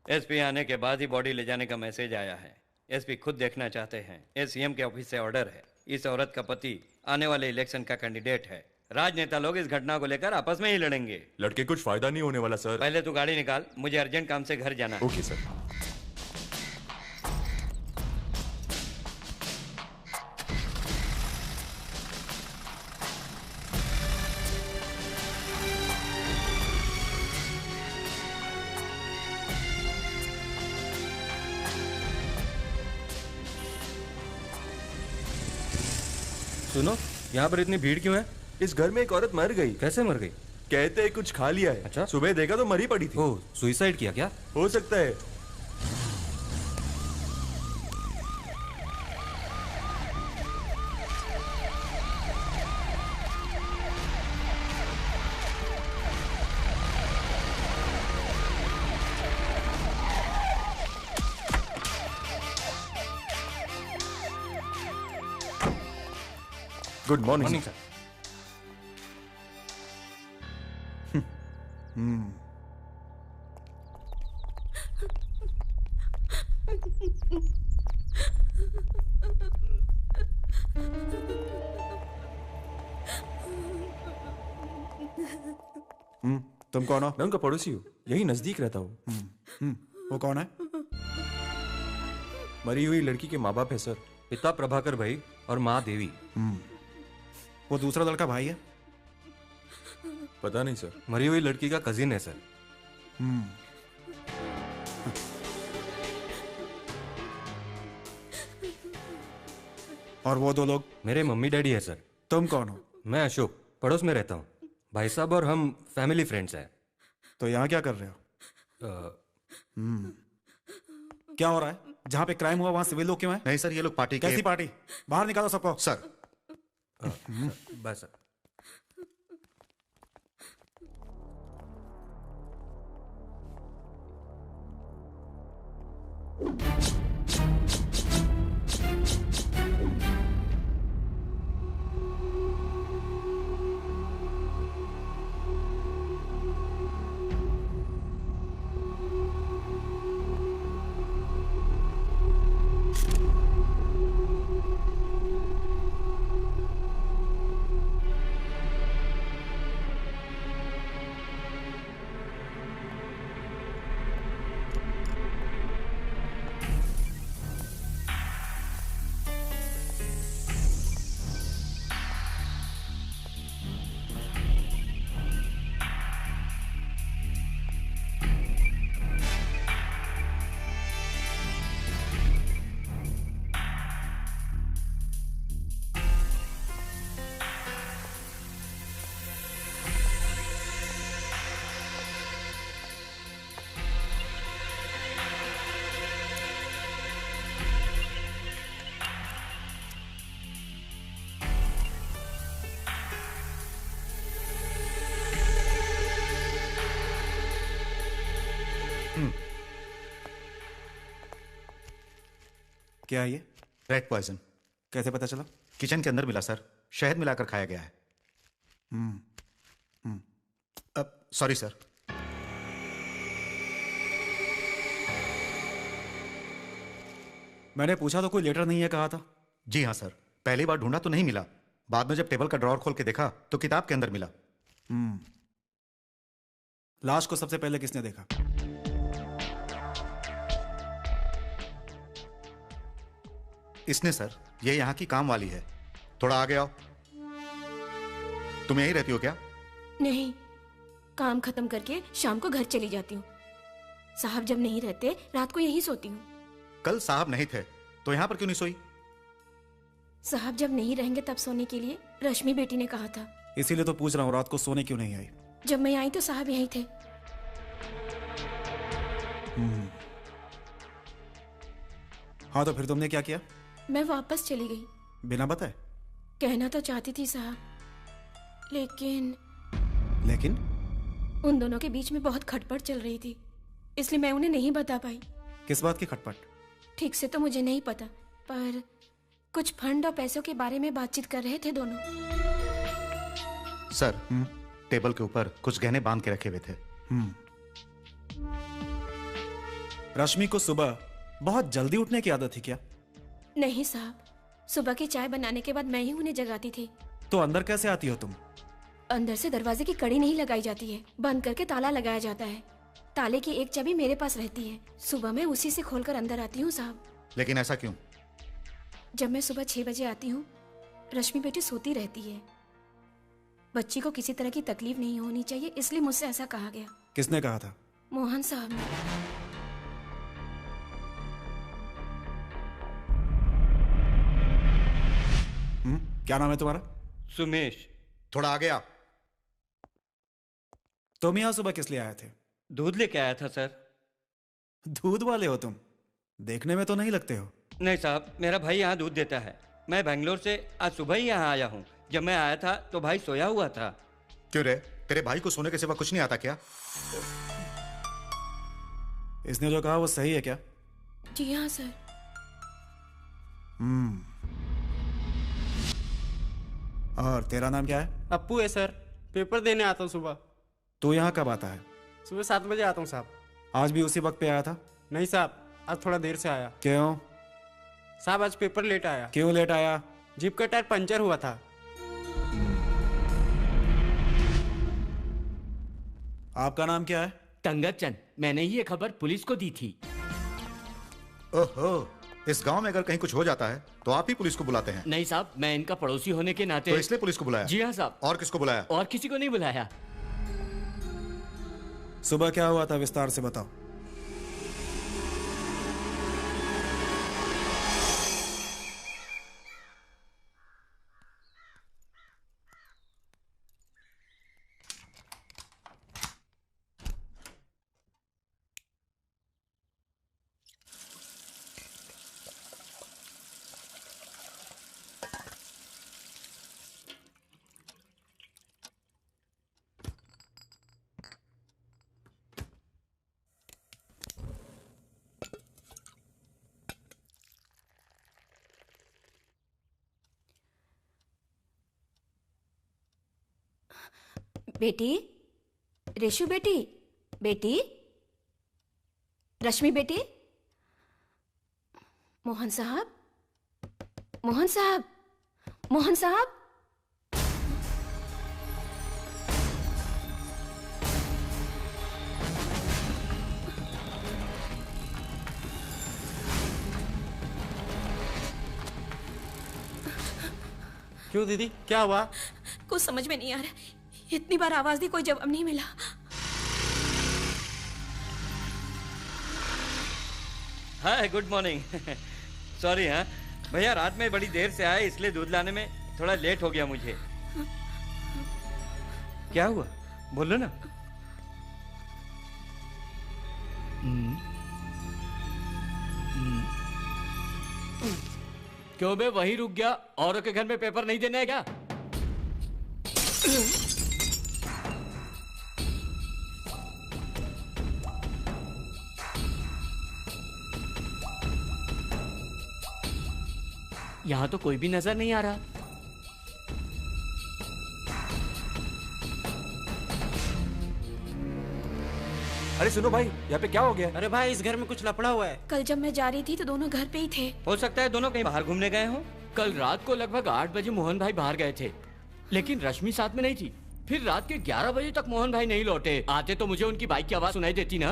SP आने के बाद ही बॉडी ले जाने का मैसेज आया है। एसपी खुद देखना चाहते हैं। ये सीएम के ऑफिस से ऑर्डर है। इस औरत का पति आने वाले इलेक्शन का कैंडिडेट है। राजनेता लोग इस घटना को लेकर आपस में ही लड़ेंगे। लड़के कुछ फायदा नहीं होने वाला सर। पहले तू गाड़ी निकाल, मुझे अर्जेंट काम से घर जाना है। Okay sir. सुनो, यहाँ पर इतनी भीड़ क्यों है? इस घर में एक औरत मर गई। कैसे मर गई? कहते हैं कुछ खा लिया है। अच्छा। सुबह देखा तो मरी पड़ी थी। ओह, सुसाइड किया क्या? हो सकता है। Good morning sir. तुम कौन हो? मैं उनका पड़ोसी हूँ, यही नजदीक रहता हूँ। वो कौन है? मरी हुई लड़की के माँ बाप है सर। पिता प्रभाकर भाई और माँ देवी। वो दूसरा लड़का भाई है? पता नहीं सर। मरी हुई लड़की का कजिन है सर। और वो दो लोग? मेरे मम्मी डैडी है सर। तुम कौन हो? मैं अशोक, पड़ोस में रहता हूँ। भाई साहब और हम फैमिली फ्रेंड्स हैं। तो यहाँ क्या कर रहे हो? क्या हो रहा है? जहाँ पे क्राइम हुआ वहां सिविल लोग क्यों हैं? नहीं सर, ये लोग पार्टी कैसी पार्टी? बाहर निकालो सबको। सर बस सर। क्या है ये? रेड पॉइजन कैसे पता चला? किचन के अंदर मिला सर। शहद मिलाकर खाया गया है। अब सॉरी सर। मैंने पूछा तो कोई लेटर नहीं है कहा था। जी हाँ सर, पहली बार ढूंढा तो नहीं मिला। बाद में जब टेबल का ड्रॉअर खोल के देखा तो किताब के अंदर मिला। लाश को सबसे पहले किसने देखा? इसने सर। ये यहाँ की काम वाली है। थोड़ा आगे आओ। तुम यहीं रहती हो क्या? नहीं, काम खत्म करके शाम को घर चली जाती हूँ। साहब जब नहीं रहते रात को यहीं सोती हूँ। कल साहब नहीं थे तो यहाँ पर क्यों नहीं सोई? साहब जब नहीं रहेंगे तब सोने के लिए रश्मि बेटी ने कहा था। इसीलिए तो पूछ रहा हूँ, रात को सोने क्यों नहीं आई? जब मैं आई तो साहब यहीं थे। हाँ, तो फिर तुमने क्या किया? मैं वापस चली गई। बिना बताए? कहना तो चाहती थी साहब, लेकिन उन दोनों के बीच में बहुत खटपट चल रही थी, इसलिए मैं उन्हें नहीं बता पाई। किस बात की खटपट? ठीक से तो मुझे नहीं पता, पर कुछ फंड और पैसों के बारे में बातचीत कर रहे थे दोनों। सर, टेबल के ऊपर कुछ गहने बांध के रखे हुए थे। रश्मि को सुबह बहुत जल्दी उठने की आदत थी क्या? नहीं साहब, सुबह की चाय बनाने के बाद मैं ही उन्हें जगाती थी। तो अंदर कैसे आती हो तुम? अंदर से दरवाजे की कड़ी नहीं लगाई जाती है, बंद करके ताला लगाया जाता है। ताले की एक चाबी मेरे पास रहती है, सुबह मैं उसी से खोलकर अंदर आती हूँ साहब। लेकिन ऐसा क्यों? जब मैं सुबह 6 बजे आती हूँ, रश्मि बेटी सोती रहती है। बच्ची को किसी तरह की तकलीफ नहीं होनी चाहिए, इसलिए मुझसे ऐसा कहा गया। किसने कहा था? मोहन साहब ने। क्या नाम है तुम्हारा? सुमेश। थोड़ा आगे आ। तुम यहाँ सुबह किस लिए आए थे? दूध लेके आया था सर। दूध वाले हो तुम? देखने में तो नहीं लगते हो। नहीं साहब, मेरा भाई यहाँ दूध देता है। मैं बेंगलोर से आज सुबह ही यहाँ आया हूँ। जब मैं आया था तो भाई सोया हुआ था। क्यों रे, तेरे भाई को सोने के सिवा कुछ नहीं आता क्या? इसने जो कहा वो सही है क्या? जी हाँ सर। और तेरा नाम क्या है? अप्पू है सर, पेपर देने आता हूँ सुबह। तू यहाँ कब आता है? सुबह 7 बजे आता हूँ साहब। आज भी उसी वक्त पे आया था? नहीं साहब, आज थोड़ा देर से आया। क्यों? साहब आज पेपर लेट आया। क्यों लेट आया? जीप का टायर पंचर हुआ था। आपका नाम क्या है? तंगत चंद। मैंने ये खबर पुलिस को दी थी। ओहो, इस गांव में अगर कहीं कुछ हो जाता है तो आप ही पुलिस को बुलाते हैं? नहीं साहब, मैं इनका पड़ोसी होने के नाते। तो इसलिए पुलिस को बुलाया? जी हाँ साहब। और किसको बुलाया? और किसी को नहीं बुलाया। सुबह क्या हुआ था, विस्तार से बताओ। बेटी, रेशु बेटी, बेटी, रश्मि बेटी, मोहन साहब, मोहन साहब, मोहन साहब। क्यों दीदी, क्या हुआ? कुछ समझ में नहीं आ रहा, इतनी बार आवाज दी, कोई जवाब नहीं मिला। हाय, गुड मॉर्निंग। सॉरी हाँ भैया, रात में बड़ी देर से आए इसलिए दूध लाने में थोड़ा लेट हो गया मुझे। क्या हुआ, बोलो ना। क्यों बे, वहीं रुक गया? औरों के घर में पेपर नहीं देना है क्या? यहाँ तो कोई भी नजर नहीं आ रहा। अरे सुनो भाई, यहाँ पे क्या हो गया? अरे भाई, इस घर में कुछ लफड़ा हुआ है। कल जब मैं जा रही थी तो दोनों घर पे ही थे। हो सकता है दोनों कहीं बाहर घूमने गए हों। कल रात को लगभग 8 बजे मोहन भाई बाहर गए थे, लेकिन रश्मि साथ में नहीं थी। फिर रात के 11 बजे तक मोहन भाई नहीं लौटे। आते तो मुझे उनकी बाइक की आवाज सुनाई देती ना।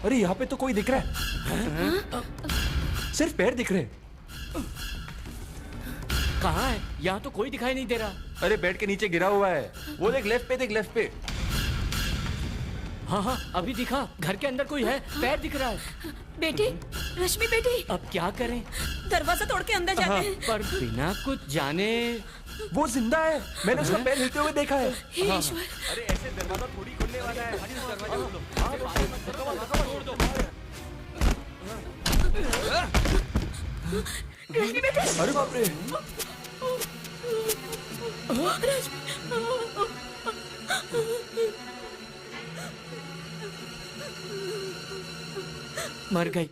अरे यहाँ पे तो कोई दिख रहा है। सिर्फ पैर दिख रहे हैं। कहाँ है? यहाँ तो कोई दिखाई नहीं दे रहा। अरे बेड के नीचे गिरा हुआ है। वो देख, लेफ्ट पे देख, लेफ्ट पे। हाँ हाँ, अभी दिखा। घर के अंदर कोई है, पैर दिख रहा है। बेटी, रश्मि बेटी, अब क्या करें? दरवाजा तोड़ के अंदर जाते हैं। पर बिना कुछ जाने। वो जिंदा है, मैंने उसका पैर हिलते हुए देखा है। हे ईश्वर। अरे ऐसे दरवाजा थोड़ी खुलने वाला है। अरे बाप रे। मर गई।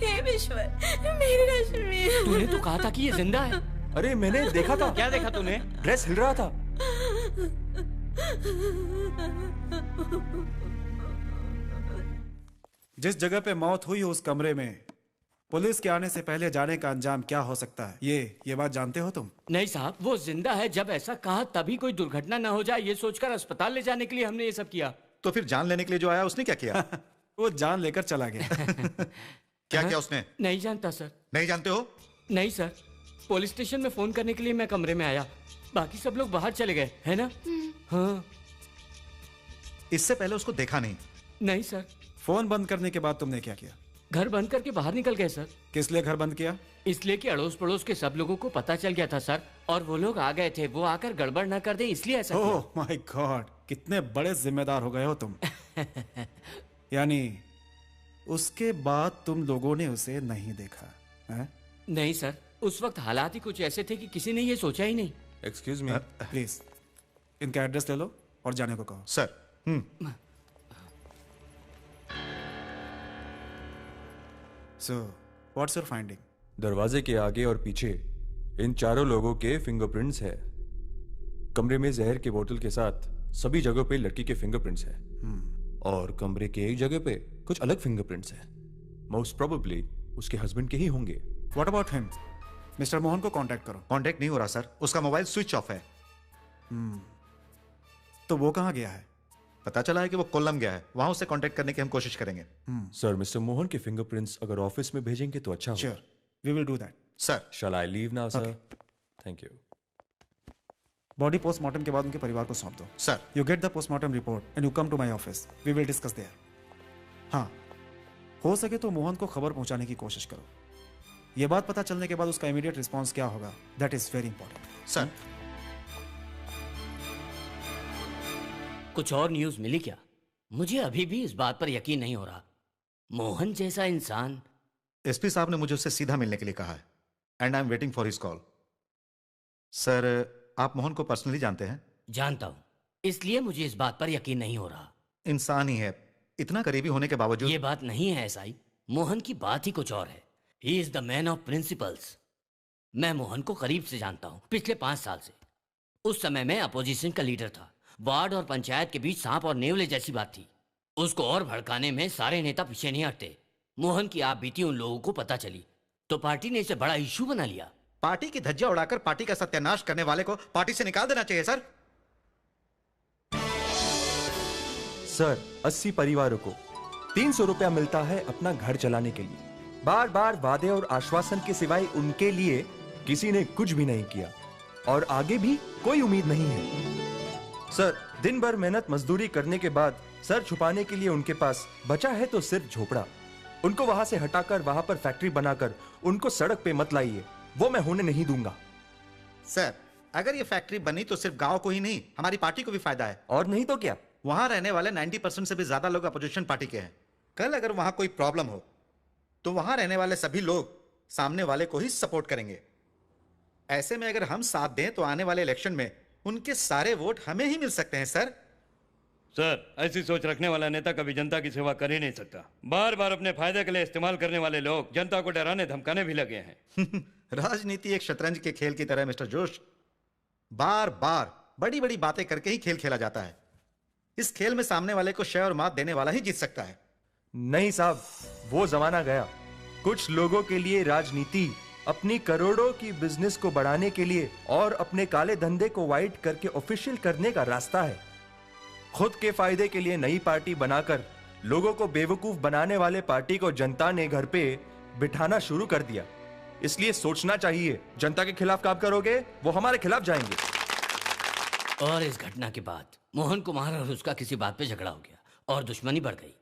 हे ईश्वर, मेरी रश्मि। तूने तो कहा था कि ये जिंदा है। अरे मैंने देखा था। क्या देखा तूने? ड्रेस हिल रहा था। जिस जगह पे मौत हुई उस कमरे में पुलिस के आने से पहले जाने का अंजाम क्या हो सकता है, ये बात जानते हो तुम? नहीं साहब, वो जिंदा है। जब ऐसा कहा तभी कोई दुर्घटना ना हो जाए ये सोचकर अस्पताल ले जाने के लिए हमने ये सब किया। तो फिर जान लेने के लिए जो आया उसने क्या किया? वो जान लेकर चला गया। क्या किया उसने? नहीं जानता सर। नहीं जानते हो? नहीं सर, पुलिस स्टेशन में फोन करने के लिए मैं कमरे में आया, बाकी सब लोग बाहर चले गए, है ना? हाँ। इससे पहले उसको देखा नहीं? नहीं सर। फोन बंद करने के बाद तुमने क्या किया? घर बंद करके बाहर निकल गए सर। किस लिए घर बंद किया? इसलिए कि अड़ोस पड़ोस के सब लोगों को पता चल गया था सर, और वो लोग आ गए थे, वो आकर गड़बड़ ना कर दे इसलिए ऐसा किया। ओह माय गॉड, कितने बड़े जिम्मेदार हो गए हो तुम। यानी उसके बाद तुम लोगों ने उसे नहीं देखा है? नहीं सर, उस वक्त हालात ही कुछ ऐसे थे कि किसी ने ये सोचा ही नहीं। एक्सक्यूज मी, प्लीज इनका एड्रेस ले लो और जाने को कहो। Sir. So what's your finding? दरवाजे के आगे और पीछे इन चारों लोगों के फिंगरप्रिंट्स है। कमरे में जहर की बोतल के साथ सभी जगहों पे लड़की के फिंगरप्रिंट्स है। और कमरे के एक जगह पे कुछ अलग फिंगरप्रिंट्स है। मोस्ट प्रोबेबली उसके हस्बैंड के ही होंगे। What about him? Mister Mohan को कांटेक्ट करो। कांटेक्ट नहीं हो रहा सर, उसका मोबाइल स्विच ऑफ है। तो वो कहाँ गया है? पता चला है कि वो कोल्लम गया है, वहां उससे कांटेक्ट करने की हम कोशिश करेंगे। सर, मिस्टर मोहन के फिंगरप्रिंट्स अगर ऑफिस में भेजेंगे तो अच्छा होगा। Sure, we will do that. Sir, shall I leave now sir? Thank you. Body postmortem के बाद उनके परिवार को सौंप दो। Sir. You get the postmortem report and you come to my office, we will discuss there. हाँ, हो सके तो मोहन को खबर पहुंचाने की कोशिश करो। ये बात पता चलने के बाद उसका इमीडिएट रिस्पॉन्स क्या होगा, that is very important. Sir. कुछ और न्यूज मिली क्या? मुझे अभी भी इस बात पर यकीन नहीं हो रहा। मोहन जैसा इंसान। एसपी साहब ने मुझे उससे सीधा मिलने के लिए कहा है and I am waiting for his call. Sir, आप मोहन को पर्सनली जानते हैं? जानता हूं, इसलिए मुझे इस बात पर यकीन नहीं हो रहा। इंसान ही है, इतना करीबी होने के बावजूद। ये बात नहीं है एसआई, मोहन की बात ही कुछ और है। He is the man of principles. मैं मोहन को करीब से जानता हूं, पिछले 5 साल से। उस समय मैं अपोजिशन का लीडर था। वार्ड और पंचायत के बीच सांप और नेवले जैसी बात थी। उसको और भड़काने में सारे नेता पीछे नहीं हटते। मोहन की आप बीती उन लोगों को पता चली तो पार्टी ने इसे बड़ा इशू बना लिया। पार्टी की धज्जियां उड़ाकर पार्टी का सत्यानाश करने वाले को पार्टी से निकाल देना चाहिए सर। सर, 80 परिवारों को 300 रुपया मिलता है अपना घर चलाने के लिए। बार बार वादे और आश्वासन के सिवाय उनके लिए किसी ने कुछ भी नहीं किया और आगे भी कोई उम्मीद नहीं है। सर, दिन भर मेहनत मजदूरी करने के बाद सर छुपाने के लिए उनके पास बचा है तो सिर्फ झोपड़ा। उनको वहां से हटाकर वहां पर फैक्ट्री बनाकर उनको सड़क पे मत लाइए, वो मैं होने नहीं दूंगा। सर, अगर ये फैक्ट्री बनी तो सिर्फ गांव को ही नहीं, हमारी पार्टी को भी फायदा है। और नहीं तो क्या? वहां रहने वाले 90% से भी ज्यादा लोग अपोजिशन पार्टी के हैं। कल अगर वहां कोई प्रॉब्लम हो तो वहां रहने वाले सभी लोग सामने वाले को ही सपोर्ट करेंगे। ऐसे में अगर हम साथ दें तो आने वाले इलेक्शन में उनके सारे वोट हमें ही मिल सकते हैं सर। सर, ऐसी सोच रखने वाला नेता कभी जनता की सेवा कर ही नहीं सकता। बार बार अपने फायदे के लिए इस्तेमाल करने वाले लोग जनता को डराने धमकाने भी लगे हैं। राजनीति एक शतरंज के खेल की तरह मिस्टर जोश। बार बार बड़ी बड़ी बातें करके ही खेल खेला जाता है। इस खेल में सामने वाले को शय और मात देने वाला ही जीत सकता है। नहीं साहब, वो जमाना गया। कुछ लोगों के लिए राजनीति अपनी करोड़ों की बिजनेस को बढ़ाने के लिए और अपने काले धंधे को वाइट करके ऑफिशियल करने का रास्ता है। खुद के फायदे के लिए नई पार्टी बनाकर लोगों को बेवकूफ बनाने वाले पार्टी को जनता ने घर पे बिठाना शुरू कर दिया। इसलिए सोचना चाहिए, जनता के खिलाफ काम करोगे वो हमारे खिलाफ जाएंगे। और इस घटना के बाद मोहन कुमार और उसका किसी बात पे झगड़ा हो गया और दुश्मनी बढ़ गई।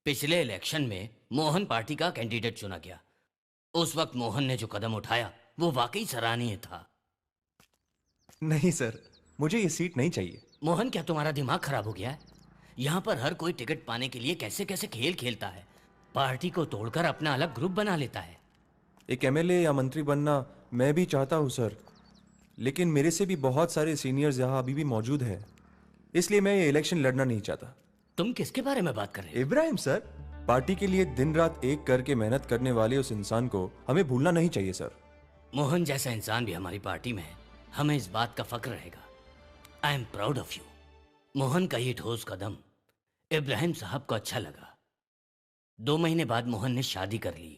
पिछले इलेक्शन में मोहन पार्टी का कैंडिडेट चुना गया। उस वक्त मोहन ने जो कदम उठाया वो वाकई सराहनीय था। नहीं सर, मुझे ये सीट नहीं चाहिए। मोहन, क्या तुम्हारा दिमाग खराब हो गया है? यहाँ पर हर कोई टिकट पाने के लिए कैसे कैसे खेल खेलता है। पार्टी को तोड़कर अपना अलग ग्रुप बना लेता है। एक एमएलए या मंत्री बनना मैं भी चाहता हूँ सर, लेकिन मेरे से भी बहुत सारे सीनियर्स यहाँ अभी भी मौजूद हैं, इसलिए मैं ये इलेक्शन लड़ना नहीं चाहता। तुम किसके बारे में बात कर रहे हो? इब्राहिम सर, पार्टी के लिए दिन रात एक करके मेहनत करने वाले उस इंसान को हमें भूलना नहीं चाहिए सर। मोहन जैसा इंसान भी हमारी पार्टी में है, हमें इस बात का फक्र रहेगा। I am proud of you. Mohan का ये ठोस कदम इब्राहिम साहब को अच्छा लगा। 2 महीने बाद मोहन ने शादी कर ली।